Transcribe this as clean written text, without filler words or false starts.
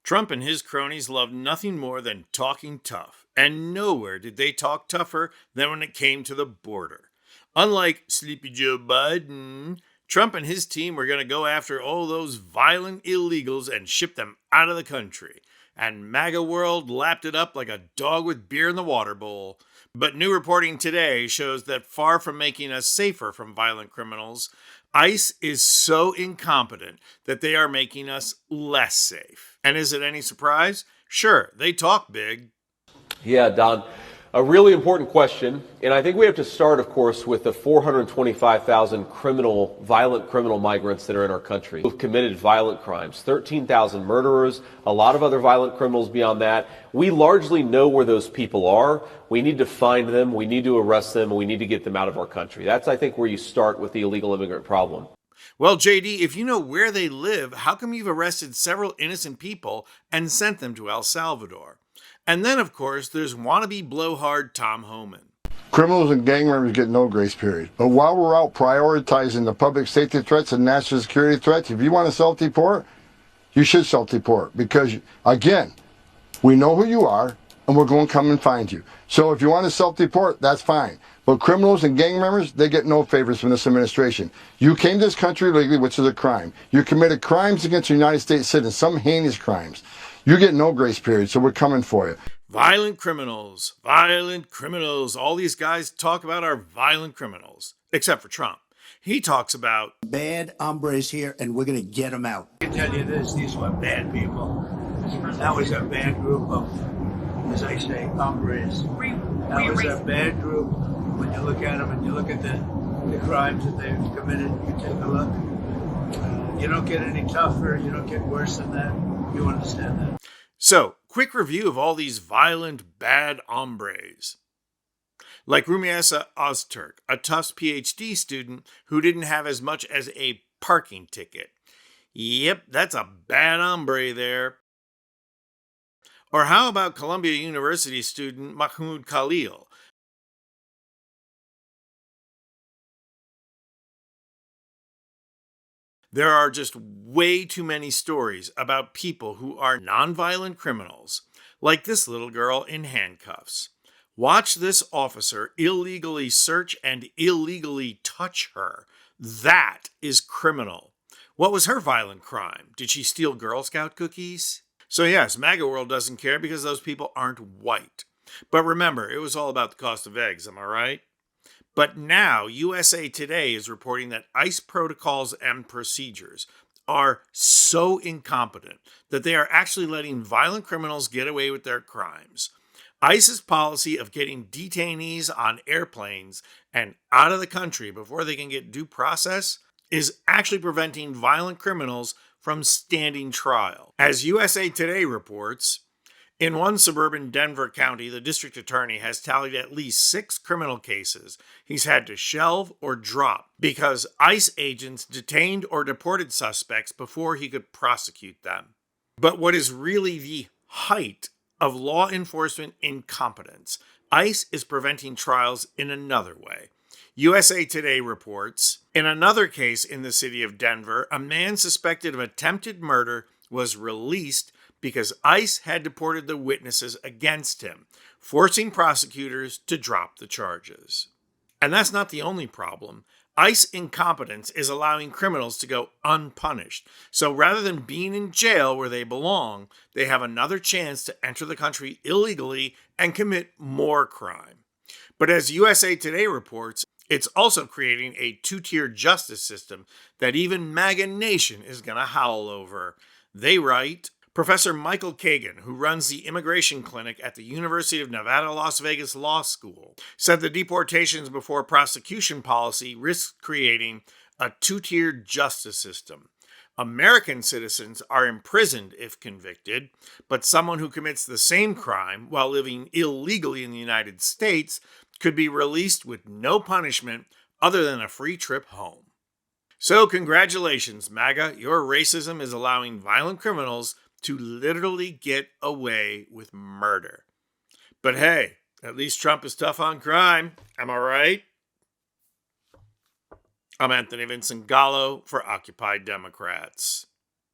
Trump and his cronies love nothing more than talking tough, and nowhere did they talk tougher than when it came to the border. Unlike Sleepy Joe Biden, Trump and his team were going to go after all those violent illegals and ship them out of the country. And MAGA World lapped it up like a dog with beer in the water bowl. But new reporting today shows that far from making us safer from violent criminals, ICE is so incompetent that they are making us less safe. And is it any surprise? Sure, they talk big. Yeah, Don, a really important question. And I think we have to start, of course, with the 425,000 violent criminal migrants that are in our country who've committed violent crimes, 13,000 murderers, a lot of other violent criminals beyond that. We largely know where those people are. We need to find them, we need to arrest them, and we need to get them out of our country. That's, I think, where you start with the illegal immigrant problem. Well, JD, if you know where they live, how come you've arrested several innocent people and sent them to El Salvador? And then, of course, there's wannabe blowhard Tom Homan. Criminals and gang members get no grace period. But while we're out prioritizing the public safety threats and national security threats, if you want to self-deport, you should self-deport. Because, again, we know who you are, and we're going to come and find you. So if you want to self-deport, that's fine. But criminals and gang members, they get no favors from this administration. You came to this country illegally, which is a crime. You committed crimes against the United States citizens, some heinous crimes. You get no grace period, so we're coming for you. Violent criminals, violent criminals. All these guys talk about are violent criminals, except for Trump. He talks about bad hombres here, and we're going to get them out. I can tell you this, these were bad people. That was a bad group of, as I say, hombres. That was a bad group. When you look at them and you look at the crimes that they've committed, you take a look. You don't get any tougher, you don't get worse than that. You understand that. So, quick review of all these violent, bad hombres. Like Rumiasa Ozturk, a Tufts PhD student who didn't have as much as a parking ticket. Yep, that's a bad hombre there. Or how about Columbia University student Mahmoud Khalil? There are just way too many stories about people who are nonviolent criminals, like this little girl in handcuffs. Watch this officer illegally search and illegally touch her. That is criminal. What was her violent crime? Did she steal Girl Scout cookies? So yes, MAGA World doesn't care because those people aren't white. But remember, it was all about the cost of eggs, am I right? But now, USA Today is reporting that ICE protocols and procedures are so incompetent that they are actually letting violent criminals get away with their crimes. ICE's policy of getting detainees on airplanes and out of the country before they can get due process is actually preventing violent criminals from standing trial. As USA Today reports, in one suburban Denver county, the district attorney has tallied at least 6 criminal cases he's had to shelve or drop because ICE agents detained or deported suspects before he could prosecute them. But what is really the height of law enforcement incompetence, ICE is preventing trials in another way. USA Today reports, in another case in the city of Denver, a man suspected of attempted murder was released because ICE had deported the witnesses against him, forcing prosecutors to drop the charges. And that's not the only problem. ICE incompetence is allowing criminals to go unpunished. So rather than being in jail where they belong, they have another chance to enter the country illegally and commit more crime. But as USA Today reports, it's also creating a two-tier justice system that even MAGA Nation is going to howl over. They write, Professor Michael Kagan, who runs the immigration clinic at the University of Nevada, Las Vegas Law School, said the deportations before prosecution policy risks creating a two-tier justice system. American citizens are imprisoned if convicted, but someone who commits the same crime while living illegally in the United States could be released with no punishment other than a free trip home. So congratulations, MAGA. Your racism is allowing violent criminals to literally get away with murder. But hey, at least Trump is tough on crime. Am I right? I'm Anthony Vincent Gallo for Occupy Democrats.